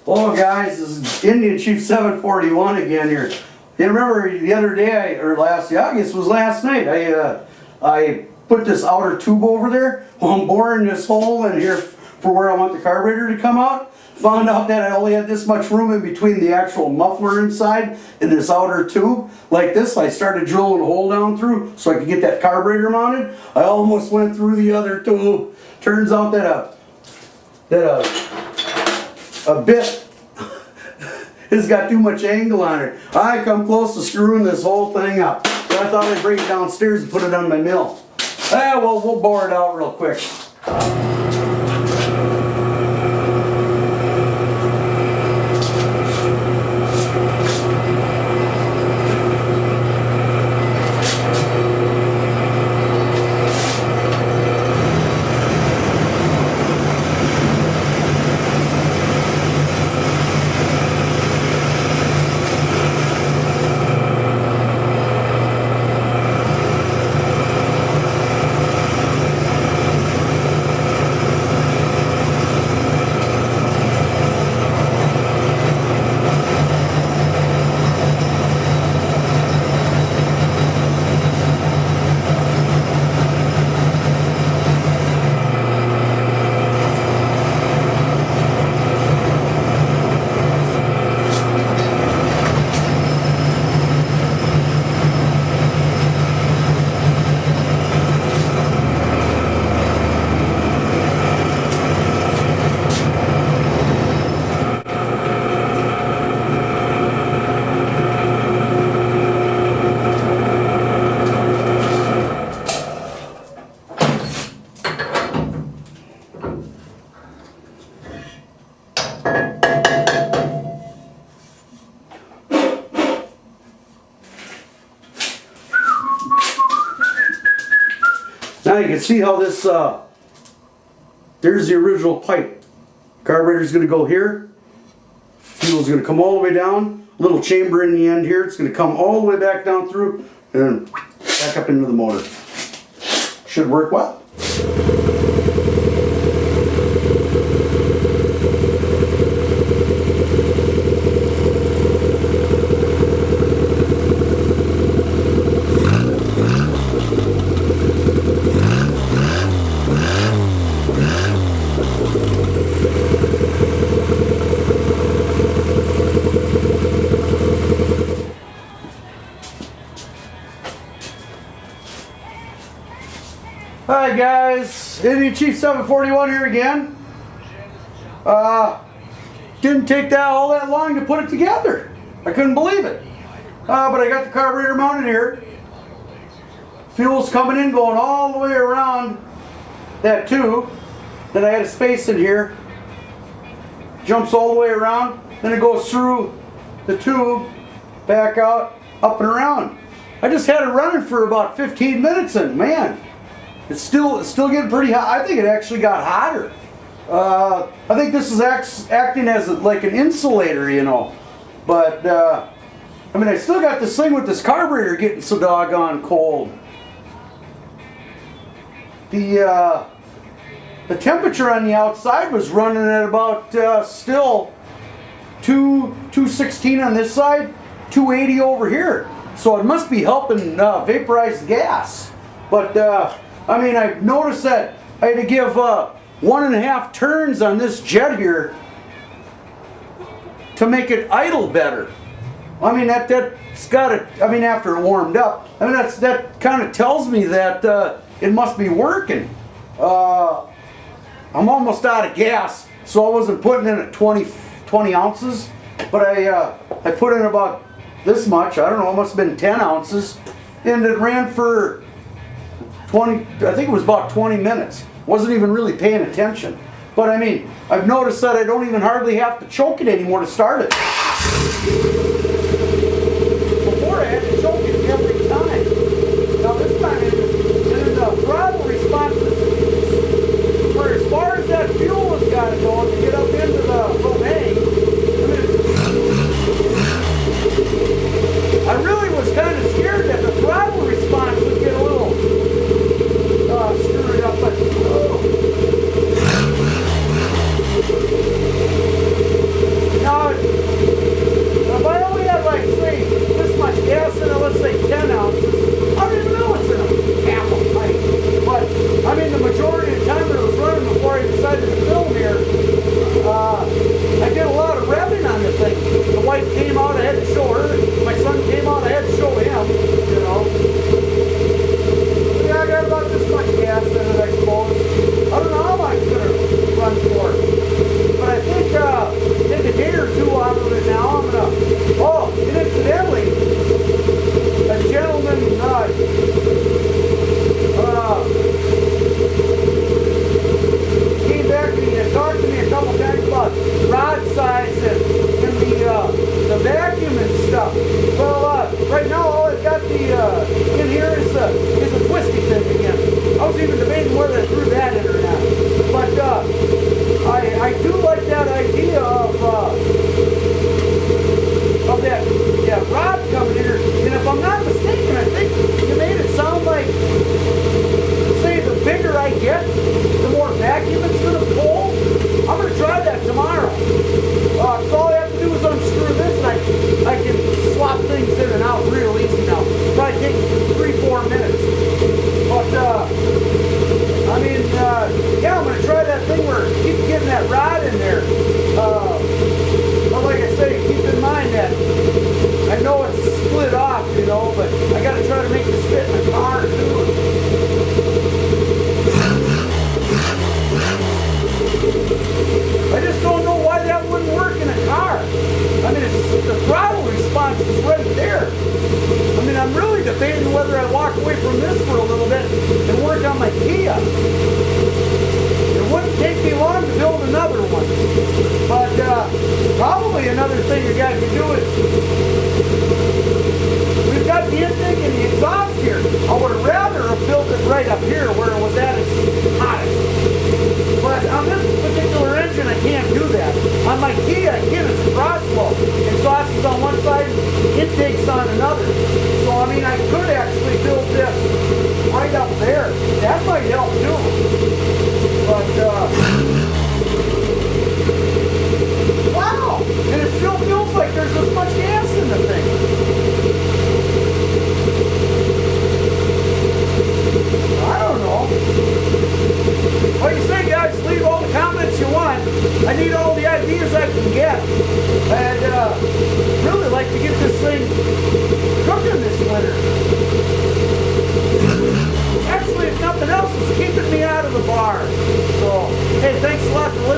Oh guys, this is Indian Chief 741 again here. You remember the other day, I guess it was last night, I put this outer tube over there while I'm boring this hole in here for where I want the carburetor to come out. Found out that I only had this much room in between the actual muffler inside and this outer tube. Like this, I started drilling a hole down through so I could get that carburetor mounted. I almost went through the other tube. Turns out that a bit has got too much angle on it. I come close to screwing this whole thing up. So I thought I'd bring it downstairs and put it on my mill. Well, we'll bore it out real quick. Now you can see how this, there's the original pipe. Carburetor's going to go here. Fuel's going to come all the way down. Little chamber in the end here. It's going to come all the way back down through and back up into the motor. Should work well. Hi guys, Indian Chief 741 here again. Didn't take all that long to put it together. I couldn't believe it. But I got the carburetor mounted here. Fuel's coming in, going all the way around that tube. Then I had a space in here. Jumps all the way around. Then it goes through the tube, back out, up and around. I just had it running for about 15 minutes and man, it's still getting pretty hot. I think it actually got hotter. I think this is acting as like an insulator, you know. But I mean, I still got this thing with this carburetor getting so doggone cold. The temperature on the outside was running at about still 216 on this side, 280 over here. So it must be helping vaporize the gas. But I mean, I've noticed that I had to give 1.5 turns on this jet here to make it idle better. I mean, that's got to, I mean, after it warmed up, I mean, that kind of tells me that it must be working. I'm almost out of gas, so I wasn't putting in at 20 ounces, but I put in about this much. I don't know, it must have been 10 ounces, and it ran for 20, I think it was about 20 minutes. Wasn't even really paying attention. But I mean, I've noticed that I don't even hardly have to choke it anymore to start it. Before I had to choke it every time. Now this time the throttle response is, for as far as that fuel has got to go to get up into the propane, I really was kind of scared that the throttle response would get a little screwed up, but idea of that rod coming in here. And if I'm not mistaken, I think you made it sound like, say, the bigger I get, the more vacuum it's going to pull. I'm going to try that tomorrow. So all I have to do is unscrew this, and I can swap things in and out real easy now. Probably take 3-4 minutes. But, I mean, yeah, I'm going to try that thing where keep getting that rod in there. But like I say, keep in mind that I know it's split off, you know, but I got to try to make this fit in the car too. I just don't know why that wouldn't work in a car. I mean, the throttle response is right there. I mean, I'm really debating whether I walk away from this for a little bit and work on my Kia. It wouldn't take me long to build another one. But probably another thing you got to do is, we've got the intake and the exhaust here. I would rather have built it right up here where it was at its hottest. But on this particular engine, I can't do that. On my Kia, again, it's cross flow. Exhaust is on one side, intake's on another. So, I mean, I could actually build this right up there. That might help too. But, wow! And it still feels like there's this much gas in the thing. I don't know. Like you say, guys, leave all the comments you want. I need all the ideas I can get. And really like to get this thing cooking this winter. Actually, if nothing else, it's keeping me out of the bar. So, hey, thanks a lot for listening.